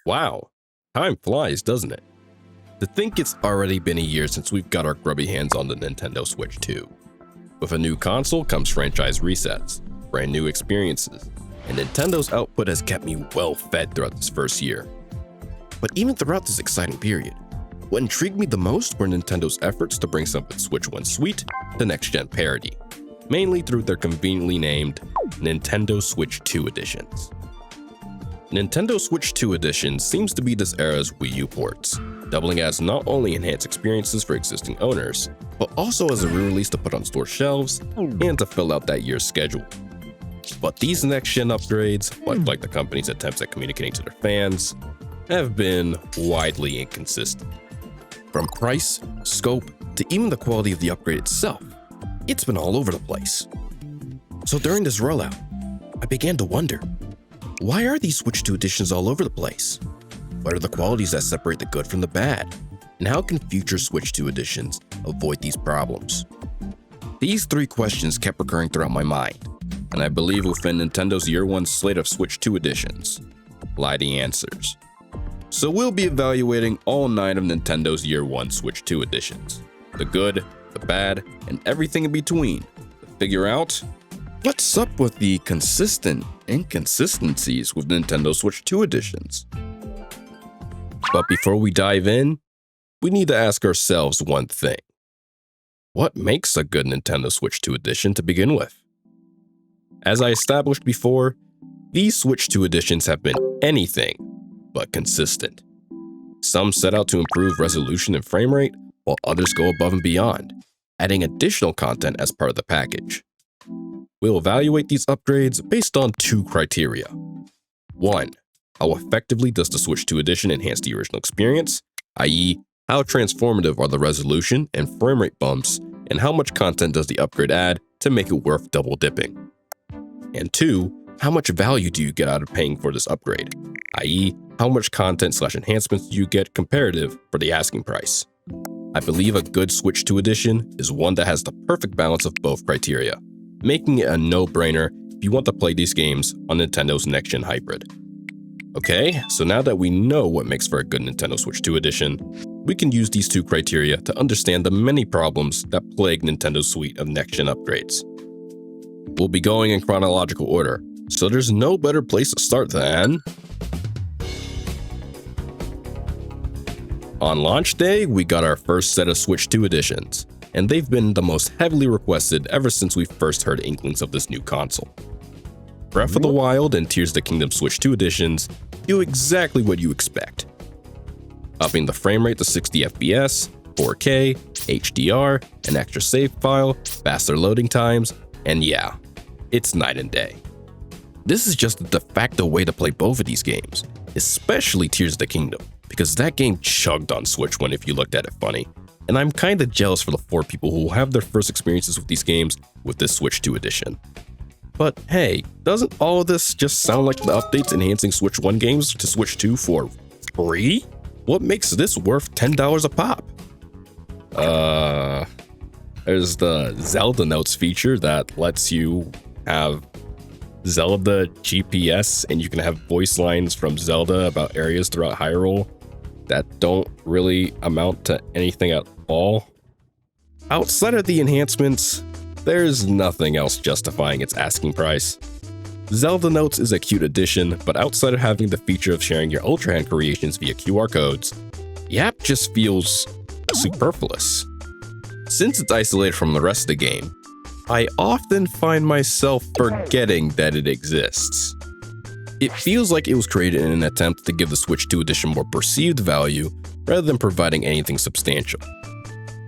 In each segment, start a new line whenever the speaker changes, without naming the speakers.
Wow, time flies, doesn't it? To think it's already been a year since we've got our grubby hands on the Nintendo Switch 2. With a new console comes franchise resets, brand new experiences, and Nintendo's output has kept me well fed throughout this first year. But even throughout this exciting period, what intrigued me the most were Nintendo's efforts to bring some of its Switch 1 sweet to next-gen parity, mainly through their conveniently named Nintendo Switch 2 editions. Nintendo Switch 2 Edition seems to be this era's Wii U ports, doubling as not only enhanced experiences for existing owners, but also as a re-release to put on store shelves and to fill out that year's schedule. But these next-gen upgrades, like the company's attempts at communicating to their fans, have been widely inconsistent. From price, scope, to even the quality of the upgrade itself, it's been all over the place. So during this rollout, I began to wonder, why are these Switch 2 editions all over the place? What are the qualities that separate the good from the bad? And how can future Switch 2 editions avoid these problems? These three questions kept recurring throughout my mind, and I believe within Nintendo's Year 1 slate of Switch 2 editions lie the answers. So we'll be evaluating all 9 of Nintendo's Year 1 Switch 2 editions, the good, the bad, and everything in between, to figure out what's up with the consistent inconsistencies with Nintendo Switch 2 editions. But before we dive in, we need to ask ourselves one thing. What makes a good Nintendo Switch 2 edition to begin with? As I established before, these Switch 2 editions have been anything but consistent. Some set out to improve resolution and frame rate, while others go above and beyond, adding additional content as part of the package. We'll evaluate these upgrades based on 2 criteria. 1. How effectively does the Switch 2 edition enhance the original experience, i.e., how transformative are the resolution and frame rate bumps, and how much content does the upgrade add to make it worth double dipping? And 2, how much value do you get out of paying for this upgrade, i.e., how much content/enhancements do you get comparative for the asking price? I believe a good Switch 2 edition is one that has the perfect balance of both criteria, making it a no-brainer if you want to play these games on Nintendo's next-gen hybrid. Okay, so now that we know what makes for a good Nintendo Switch 2 edition, we can use these 2 criteria to understand the many problems that plague Nintendo's suite of next-gen upgrades. We'll be going in chronological order, so there's no better place to start than... On launch day, we got our first set of Switch 2 editions, and they've been the most heavily requested ever since we first heard inklings of this new console. Breath of the Wild and Tears of the Kingdom Switch 2 editions do exactly what you expect. Upping the frame rate to 60 FPS, 4K, HDR, an extra save file, faster loading times, and yeah, it's night and day. This is just the de facto way to play both of these games, especially Tears of the Kingdom, because that game chugged on Switch 1 if you looked at it funny, and I'm kinda jealous for the 4 people who will have their first experiences with these games with this Switch 2 edition. But hey, doesn't all of this just sound like the updates enhancing Switch 1 games to Switch 2 for free? What makes this worth $10 a pop? There's the Zelda Notes feature that lets you have Zelda GPS and you can have voice lines from Zelda about areas throughout Hyrule that don't really amount to anything at all. Outside of the enhancements, there's nothing else justifying its asking price. Zelda Notes is a cute addition, but outside of having the feature of sharing your Ultra Hand creations via QR codes, the app just feels superfluous. Since it's isolated from the rest of the game, I often find myself forgetting that it exists. It feels like it was created in an attempt to give the Switch 2 edition more perceived value rather than providing anything substantial.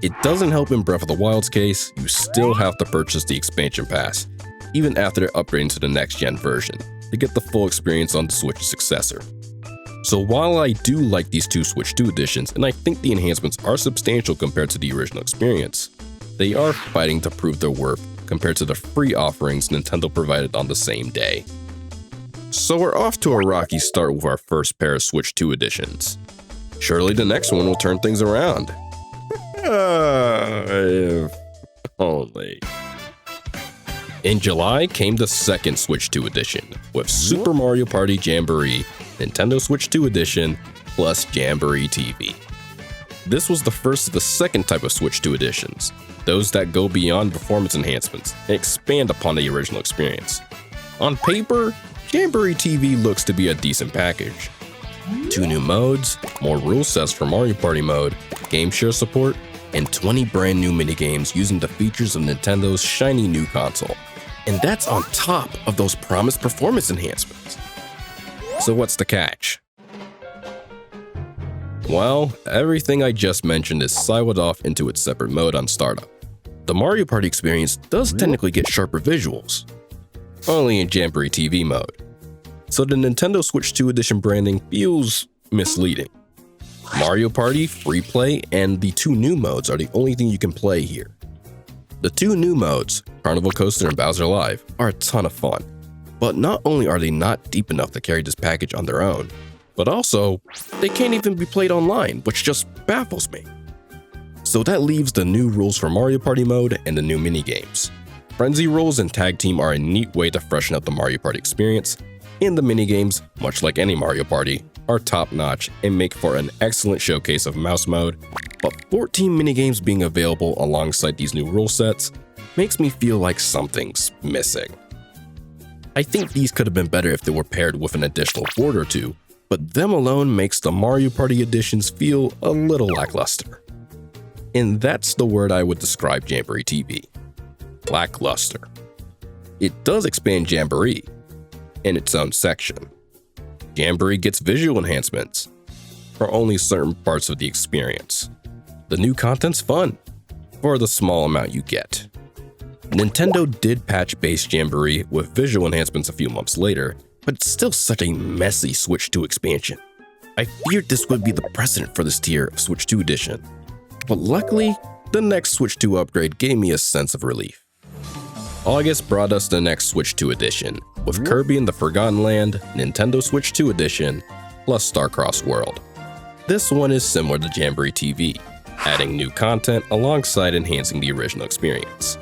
It doesn't help in Breath of the Wild's case, you still have to purchase the expansion pass, even after upgrading to the next-gen version, to get the full experience on the Switch's successor. So while I do like these 2 Switch 2 editions, and I think the enhancements are substantial compared to the original experience, they are fighting to prove their worth compared to the free offerings Nintendo provided on the same day. So we're off to a rocky start with our first pair of Switch 2 editions. Surely the next one will turn things around. If only. In July came the second Switch 2 edition, with Super Mario Party Jamboree, Nintendo Switch 2 edition, plus Jamboree TV. This was the first of the second type of Switch 2 editions, those that go beyond performance enhancements and expand upon the original experience. On paper, Jamboree TV looks to be a decent package. 2 new modes, more rule sets for Mario Party mode, game share support, and 20 brand new minigames using the features of Nintendo's shiny new console. And that's on top of those promised performance enhancements. So what's the catch? Well, everything I just mentioned is siloed off into its separate mode on startup. The Mario Party experience does technically get sharper visuals, only in Jamboree TV mode. So the Nintendo Switch 2 edition branding feels misleading. Mario Party, Free Play, and the 2 new modes are the only thing you can play here. The 2 new modes, Carnival Coaster and Bowser Live, are a ton of fun. But not only are they not deep enough to carry this package on their own, but also, they can't even be played online, which just baffles me. So that leaves the new rules for Mario Party mode and the new minigames. Frenzy Rules and Tag Team are a neat way to freshen up the Mario Party experience, and the minigames, much like any Mario Party, are top-notch and make for an excellent showcase of mouse mode, but 14 minigames being available alongside these new rule sets makes me feel like something's missing. I think these could have been better if they were paired with an additional board or two, but them alone makes the Mario Party editions feel a little lackluster. And that's the word I would describe Jamboree TV. Lackluster. It does expand Jamboree in its own section. Jamboree gets visual enhancements for only certain parts of the experience. The new content's fun for the small amount you get. Nintendo did patch base Jamboree with visual enhancements a few months later, but it's still such a messy Switch 2 expansion. I feared this would be the precedent for this tier of Switch 2 edition, but luckily, the next Switch 2 upgrade gave me a sense of relief. August brought us the next Switch 2 edition, with Kirby and the Forgotten Land, Nintendo Switch 2 edition, plus Starcross World. This one is similar to Jamboree TV, adding new content alongside enhancing the original experience.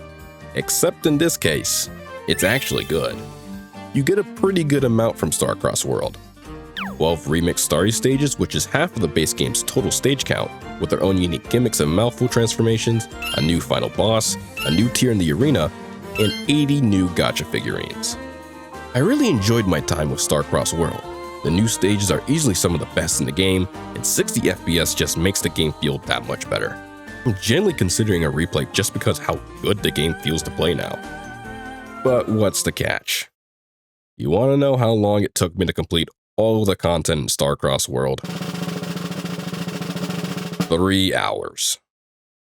Except in this case, it's actually good. You get a pretty good amount from Starcross World. 12 remixed starry stages, which is half of the base game's total stage count, with their own unique gimmicks and mouthful transformations, a new final boss, a new tier in the arena, and 80 new gacha figurines. I really enjoyed my time with Starcross World. The new stages are easily some of the best in the game, and 60 FPS just makes the game feel that much better. I'm genuinely considering a replay just because how good the game feels to play now. But what's the catch? You want to know how long it took me to complete all the content in Starcross World? 3 hours.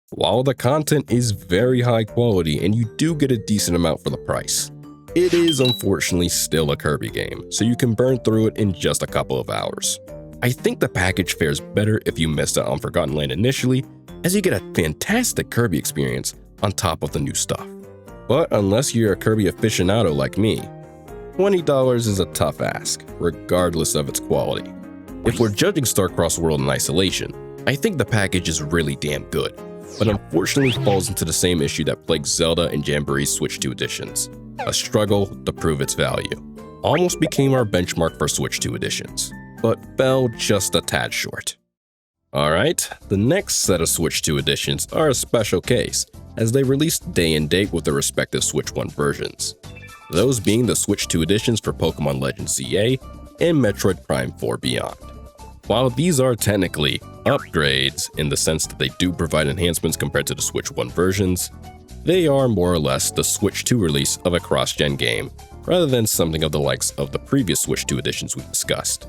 While the content is very high quality and you do get a decent amount for the price, it is unfortunately still a Kirby game, so you can burn through it in just a couple of hours. I think the package fares better if you missed out on Forgotten Land initially, as you get a fantastic Kirby experience on top of the new stuff. But unless you're a Kirby aficionado like me, $20 is a tough ask, regardless of its quality. If we're judging Starcross World in isolation, I think the package is really damn good, but unfortunately falls into the same issue that plagued Zelda and Jamboree's Switch 2 editions, a struggle to prove its value. Almost became our benchmark for Switch 2 editions, but fell just a tad short. Alright, the next set of Switch 2 editions are a special case, as they released day and date with their respective Switch 1 versions. Those being the Switch 2 editions for Pokémon Legends ZA and Metroid Prime 4 Beyond. While these are technically upgrades in the sense that they do provide enhancements compared to the Switch 1 versions, they are more or less the Switch 2 release of a cross-gen game, rather than something of the likes of the previous Switch 2 editions we've discussed.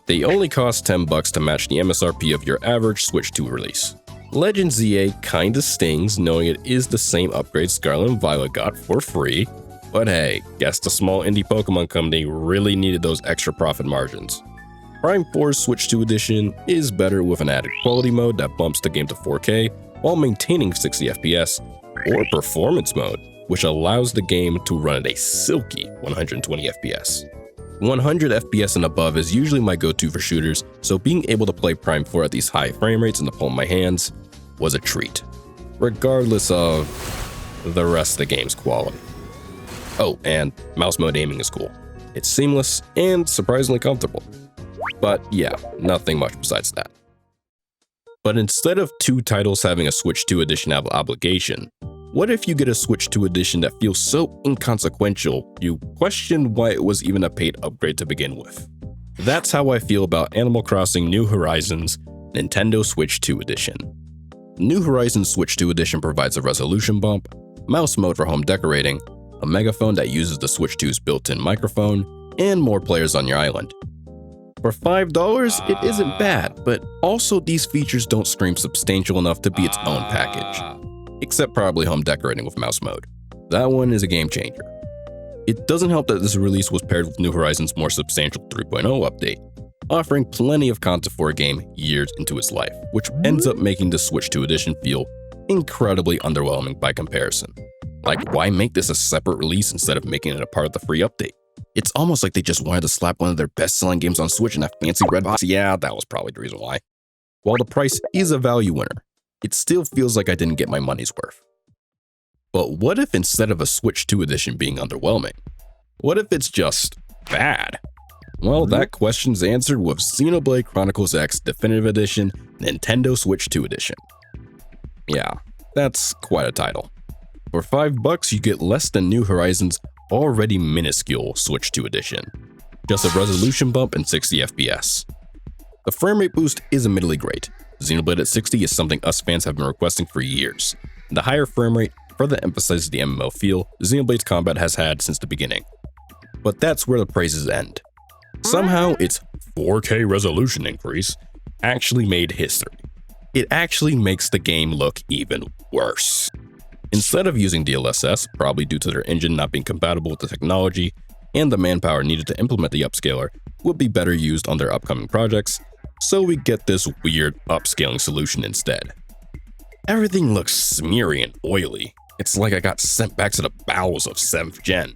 They only cost $10 to match the MSRP of your average Switch 2 release. Legends ZA kinda stings knowing it is the same upgrade Scarlet and Violet got for free, but hey, guess the small indie Pokemon company really needed those extra profit margins. Prime 4's Switch 2 edition is better with an added quality mode that bumps the game to 4K while maintaining 60 FPS, or performance mode, which allows the game to run at a silky 120 FPS. 100 FPS and above is usually my go-to for shooters, so being able to play Prime 4 at these high frame rates in the palm of my hands was a treat, regardless of the rest of the game's quality. Oh, and mouse mode aiming is cool. It's seamless and surprisingly comfortable. But yeah, nothing much besides that. But instead of 2 titles having a Switch 2 edition out of obligation, what if you get a Switch 2 edition that feels so inconsequential you question why it was even a paid upgrade to begin with? That's how I feel about Animal Crossing New Horizons Nintendo Switch 2 edition. New Horizons Switch 2 edition provides a resolution bump, mouse mode for home decorating, a megaphone that uses the Switch 2's built-in microphone, and more players on your island. For $5, it isn't bad, but also these features don't scream substantial enough to be its own package. Except probably home decorating with mouse mode. That one is a game changer. It doesn't help that this release was paired with New Horizons' more substantial 3.0 update, offering plenty of content for a game years into its life, which ends up making the Switch 2 edition feel incredibly underwhelming by comparison. Like, why make this a separate release instead of making it a part of the free update? It's almost like they just wanted to slap one of their best-selling games on Switch in a fancy red box. Yeah, that was probably the reason why. While the price is a value winner, it still feels like I didn't get my money's worth. But what if instead of a Switch 2 edition being underwhelming, what if it's just bad? Well, that question's answered with Xenoblade Chronicles X Definitive Edition Nintendo Switch 2 edition. Yeah, that's quite a title. For $5, you get less than New Horizons' already minuscule Switch 2 edition. Just a resolution bump and 60 FPS. The frame rate boost is admittedly great. Xenoblade at 60 is something us fans have been requesting for years. The higher frame rate further emphasizes the MMO feel Xenoblade's combat has had since the beginning. But that's where the praises end. Somehow its 4K resolution increase actually made history. It actually makes the game look even worse. Instead of using DLSS, probably due to their engine not being compatible with the technology and the manpower needed to implement the upscaler would be better used on their upcoming projects, so we get this weird upscaling solution instead. Everything looks smeary and oily. It's like I got sent back to the bowels of 7th gen.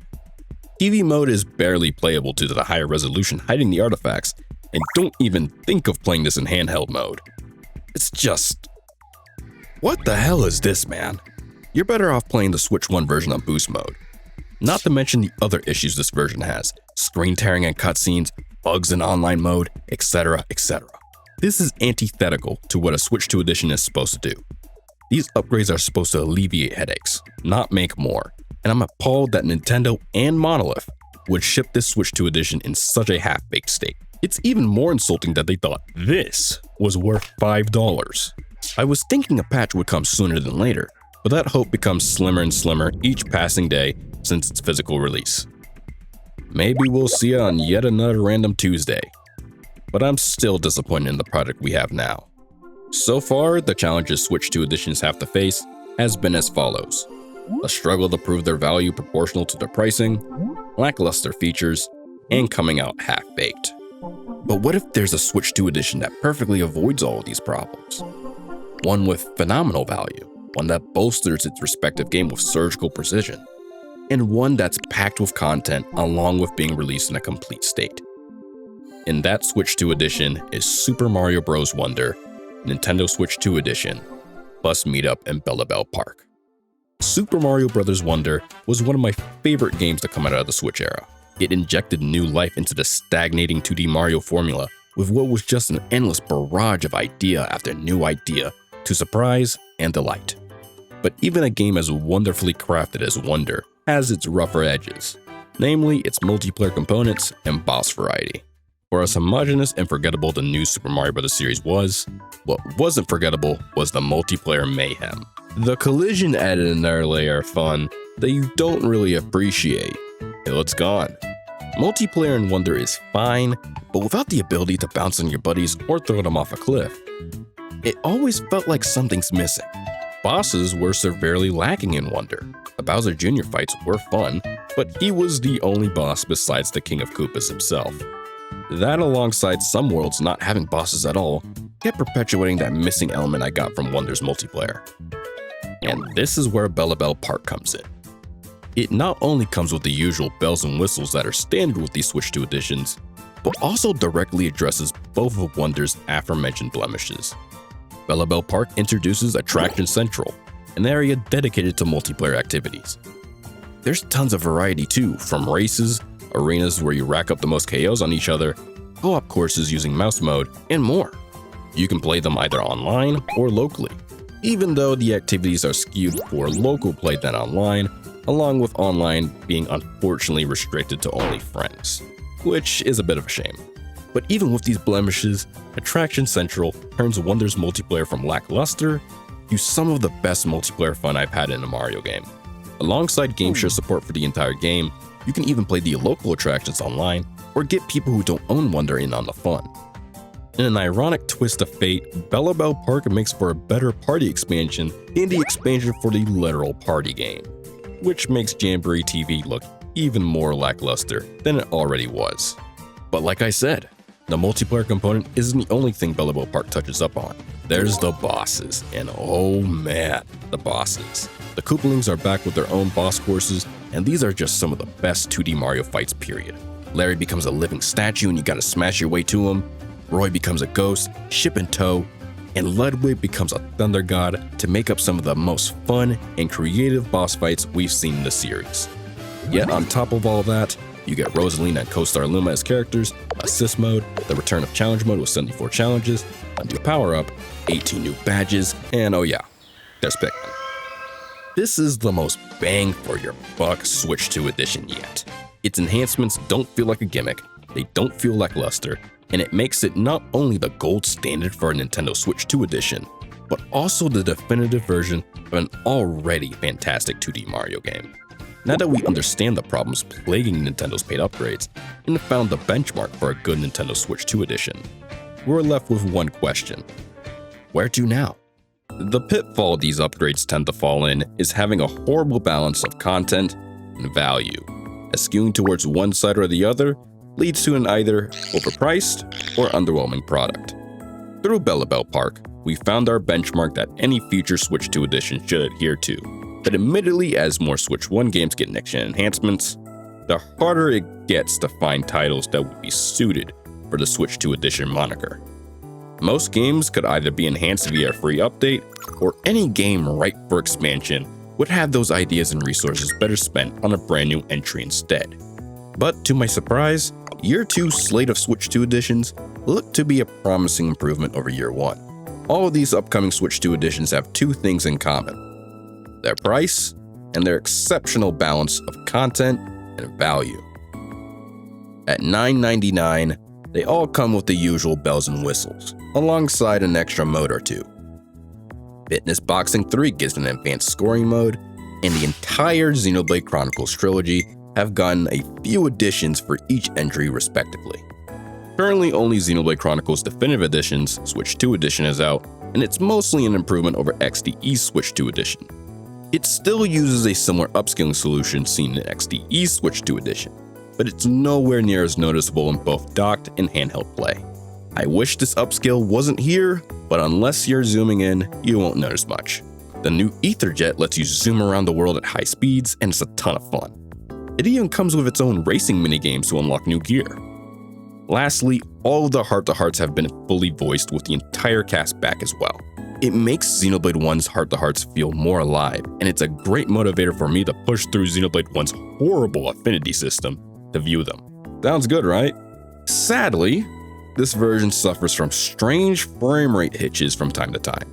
TV mode is barely playable due to the higher resolution hiding the artifacts, and don't even think of playing this in handheld mode. It's just... what the hell is this, man? You're better off playing the Switch 1 version on boost mode. Not to mention the other issues this version has, screen tearing and cutscenes, bugs in online mode, etc, etc. This is antithetical to what a Switch 2 edition is supposed to do. These upgrades are supposed to alleviate headaches, not make more, and I'm appalled that Nintendo and Monolith would ship this Switch 2 edition in such a half-baked state. It's even more insulting that they thought this was worth $5. I was thinking a patch would come sooner than later, but that hope becomes slimmer and slimmer each passing day since its physical release. Maybe we'll see it on yet another random Tuesday, but I'm still disappointed in the product we have now. So far, the challenges Switch 2 editions have to face has been as follows: a struggle to prove their value proportional to their pricing, lackluster features, and coming out half-baked. But what if there's a Switch 2 edition that perfectly avoids all of these problems? One with phenomenal value, one that bolsters its respective game with surgical precision, and one that's packed with content along with being released in a complete state. And that Switch 2 edition is Super Mario Bros. Wonder, Nintendo Switch 2 edition, plus Meetup and Bellabel Park. Super Mario Bros. Wonder was one of my favorite games to come out of the Switch era. It injected new life into the stagnating 2D Mario formula with what was just an endless barrage of idea after new idea to surprise and delight. But even a game as wonderfully crafted as Wonder has its rougher edges, namely its multiplayer components and boss variety. For as homogeneous and forgettable the new Super Mario Bros. Series was, what wasn't forgettable was the multiplayer mayhem. The collision added another layer of fun that you don't really appreciate till it's gone. Multiplayer in Wonder is fine, but without the ability to bounce on your buddies or throw them off a cliff, it always felt like something's missing. Bosses were severely lacking in Wonder. The Bowser Jr. fights were fun, but he was the only boss besides the King of Koopas himself. That, alongside some worlds not having bosses at all, kept perpetuating that missing element I got from Wonder's multiplayer. And this is where Bellabel Park comes in. It not only comes with the usual bells and whistles that are standard with these Switch 2 editions, but also directly addresses both of Wonder's aforementioned blemishes. Bellabel Park introduces Attraction Central, an area dedicated to multiplayer activities. There's tons of variety too, from races, arenas where you rack up the most KOs on each other, co-op courses using mouse mode, and more. You can play them either online or locally, even though the activities are skewed for local play than online, along with online being unfortunately restricted to only friends, which is a bit of a shame. But even with these blemishes, Attraction Central turns Wonder's multiplayer from lackluster to some of the best multiplayer fun I've had in a Mario game. Alongside game share support for the entire game, you can even play the local attractions online or get people who don't own Wonder in on the fun. In an ironic twist of fate, Bellabel Park makes for a better party expansion in the expansion for the literal party game, which makes Jamboree TV look even more lackluster than it already was. But like I said, the multiplayer component isn't the only thing Bellabel Park touches up on. There's the bosses, and oh man, the bosses. The Koopalings are back with their own boss courses, and these are just some of the best 2D Mario fights, period. Larry becomes a living statue and you gotta smash your way to him. Roy becomes a ghost, ship in tow, and Ludwig becomes a thunder god to make up some of the most fun and creative boss fights we've seen in the series. Yet on top of all that, you get Rosalina and co-star Luma as characters, assist mode, the return of challenge mode with 74 challenges, a new power-up, 18 new badges, and oh yeah, there's Pikmin. This is the most bang for your buck Switch 2 edition yet. Its enhancements don't feel like a gimmick, they don't feel lackluster, and it makes it not only the gold standard for a Nintendo Switch 2 edition, but also the definitive version of an already fantastic 2D Mario game. Now that we understand the problems plaguing Nintendo's paid upgrades and have found the benchmark for a good Nintendo Switch 2 edition, we're left with one question: where to now? The pitfall these upgrades tend to fall in is having a horrible balance of content and value, as skewing towards one side or the other leads to an either overpriced or underwhelming product. Through Bellabel Park, we found our benchmark that any future Switch 2 edition should adhere to, but admittedly as more Switch 1 games get next-gen enhancements, the harder it gets to find titles that would be suited for the Switch 2 edition moniker. Most games could either be enhanced via a free update, or any game ripe for expansion would have those ideas and resources better spent on a brand new entry instead. But to my surprise, Year 2 slate of Switch 2 editions look to be a promising improvement over Year 1. All of these upcoming Switch 2 editions have two things in common: their price and their exceptional balance of content and value. At $9.99, they all come with the usual bells and whistles, alongside an extra mode or two. Fitness Boxing 3 gives an advanced scoring mode, and the entire Xenoblade Chronicles trilogy have gotten a few additions for each entry respectively. Currently only Xenoblade Chronicles Definitive Edition's Switch 2 edition is out, and it's mostly an improvement over XDE's Switch 2 edition. It still uses a similar upscaling solution seen in XDE's Switch 2 edition, but it's nowhere near as noticeable in both docked and handheld play. I wish this upscale wasn't here, but unless you're zooming in, you won't notice much. The new Ether Jet lets you zoom around the world at high speeds, and it's a ton of fun. It even comes with its own racing minigames to unlock new gear. Lastly, all of the heart-to-hearts have been fully voiced with the entire cast back as well. It makes Xenoblade 1's heart-to-hearts feel more alive, and it's a great motivator for me to push through Xenoblade 1's horrible affinity system to view them. Sounds good, right? Sadly, this version suffers from strange frame rate hitches from time to time.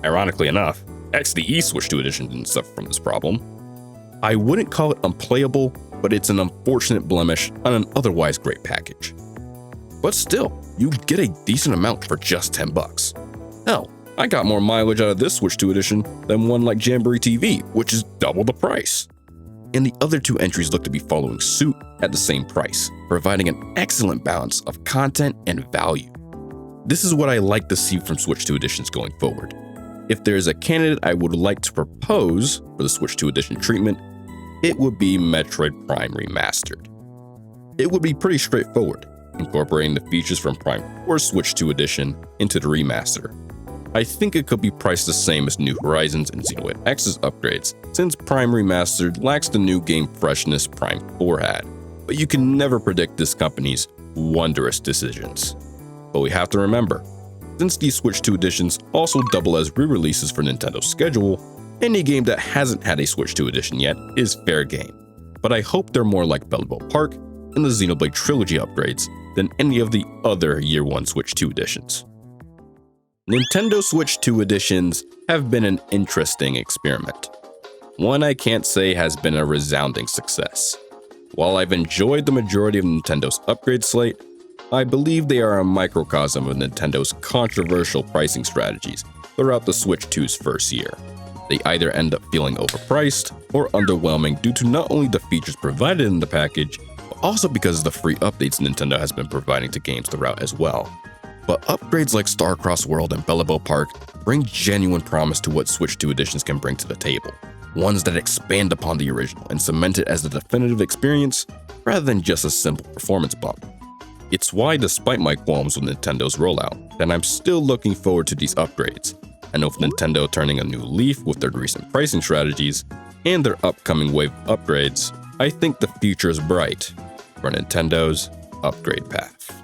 Ironically enough, XDE Switch 2 edition didn't suffer from this problem. I wouldn't call it unplayable, but it's an unfortunate blemish on an otherwise great package. But still, you get a decent amount for just $10. Hell, I got more mileage out of this Switch 2 edition than one like Jamboree TV, which is double the price. And the other two entries look to be following suit at the same price, providing an excellent balance of content and value. This is what I like to see from Switch 2 editions going forward. If there is a candidate I would like to propose for the Switch 2 edition treatment, it would be Metroid Prime Remastered. It would be pretty straightforward, incorporating the features from Prime 4 Switch 2 edition into the remaster. I think it could be priced the same as New Horizons and Xenoblade X's upgrades, since Prime Remastered lacks the new game freshness Prime 4 had, but you can never predict this company's wondrous decisions. But we have to remember, since these Switch 2 editions also double as re-releases for Nintendo's schedule, any game that hasn't had a Switch 2 edition yet is fair game. but I hope they're more like Bellabel Park and the Xenoblade Trilogy upgrades than any of the other Year 1 Switch 2 editions. Nintendo Switch 2 editions have been an interesting experiment. One I can't say has been a resounding success. While I've enjoyed the majority of Nintendo's upgrade slate, I believe they are a microcosm of Nintendo's controversial pricing strategies throughout the Switch 2's first year. They either end up feeling overpriced or underwhelming due to not only the features provided in the package, but also because of the free updates Nintendo has been providing to games throughout as well. But upgrades like Starcross World and Bellabel Park bring genuine promise to what Switch 2 editions can bring to the table. Ones that expand upon the original and cement it as a definitive experience rather than just a simple performance bump. It's why, despite my qualms with Nintendo's rollout, that I'm still looking forward to these upgrades. And with Nintendo turning a new leaf with their recent pricing strategies and their upcoming wave of upgrades, I think the future is bright for Nintendo's upgrade path.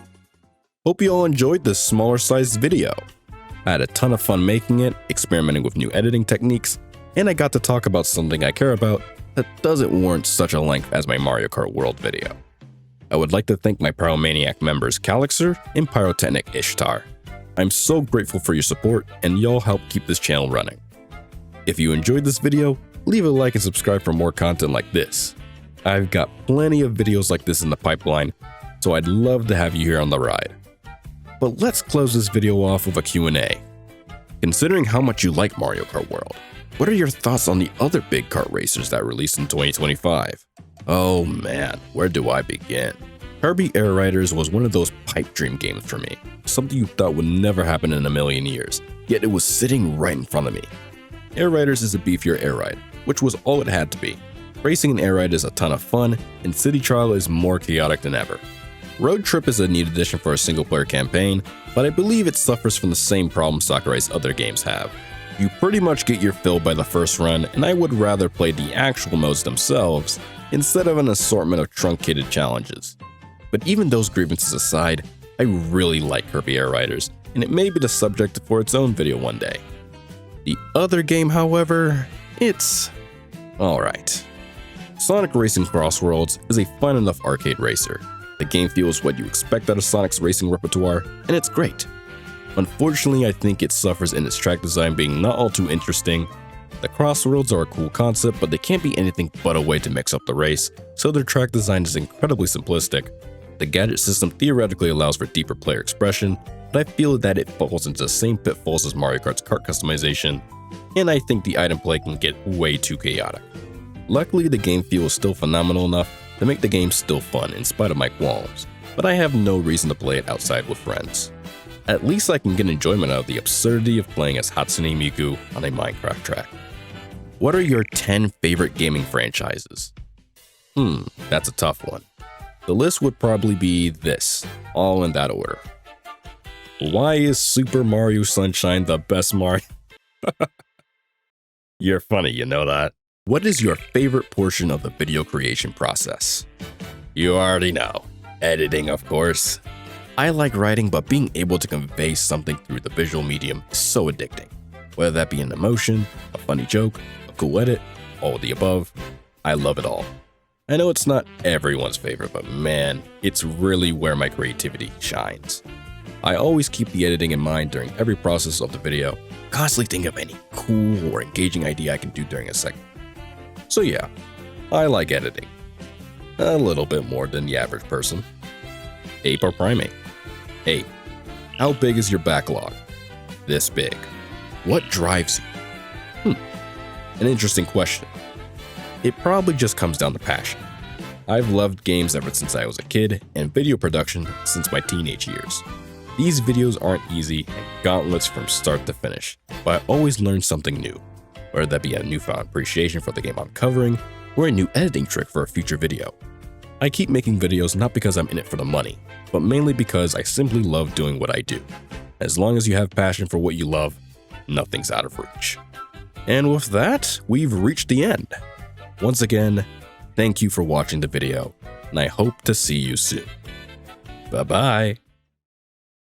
Hope you all enjoyed this smaller sized video. I had a ton of fun making it, experimenting with new editing techniques, and I got to talk about something I care about that doesn't warrant such a length as my Mario Kart World video. I would like to thank my Pyromaniac members Calixer and Pyrotechnic Ishtar. I'm so grateful for your support, and y'all help keep this channel running. If you enjoyed this video, leave a like and subscribe for more content like this. I've got plenty of videos like this in the pipeline, so I'd love to have you here on the ride. But let's close this video off with a Q&A. Considering how much you like Mario Kart World, what are your thoughts on the other big kart racers that released in 2025? Oh man, where do I begin? Kirby Air Riders was one of those pipe dream games for me, something you thought would never happen in a million years, yet it was sitting right in front of me. Air Riders is a beefier air ride, which was all it had to be. Racing an air ride is a ton of fun, and City Trial is more chaotic than ever. Road Trip is a neat addition for a single-player campaign, but I believe it suffers from the same problems Sakurai's other games have. You pretty much get your fill by the first run, and I would rather play the actual modes themselves instead of an assortment of truncated challenges. But even those grievances aside, I really like Kirby Air Riders, and it may be the subject for its own video one day. The other game, however, it's alright. Sonic Racing Cross Worlds is a fun enough arcade racer. The game feels what you expect out of Sonic's racing repertoire, and it's great. Unfortunately, I think it suffers in its track design being not all too interesting. The Crossworlds are a cool concept, but they can't be anything but a way to mix up the race, so their track design is incredibly simplistic. The gadget system theoretically allows for deeper player expression, but I feel that it falls into the same pitfalls as Mario Kart's kart customization, and I think the item play can get way too chaotic. Luckily, the game feel is still phenomenal enough to make the game still fun in spite of my qualms, but I have no reason to play it outside with friends. At least I can get enjoyment out of the absurdity of playing as Hatsune Miku on a Minecraft track. What are your 10 favorite gaming franchises? That's a tough one. The list would probably be this, all in that order. Why is Super Mario Sunshine the best Mario? You're funny, you know that. What is your favorite portion of the video creation process? You already know. Editing, of course. I like writing, but being able to convey something through the visual medium is so addicting. Whether that be an emotion, a funny joke, a cool edit, all of the above, I love it all. I know it's not everyone's favorite, but man, it's really where my creativity shines. I always keep the editing in mind during every process of the video, constantly think of any cool or engaging idea I can do during a segment. So yeah, I like editing. A little bit more than the average person. Ape or primate? Ape. How big is your backlog? This big. What drives you? An interesting question. It probably just comes down to passion. I've loved games ever since I was a kid, and video production since my teenage years. These videos aren't easy and gauntlets from start to finish, but I always learn something new, whether that be a newfound appreciation for the game I'm covering, or a new editing trick for a future video. I keep making videos not because I'm in it for the money, but mainly because I simply love doing what I do. As long as you have passion for what you love, nothing's out of reach. And with that, we've reached the end. Once again, thank you for watching the video, and I hope to see you soon. Bye-bye.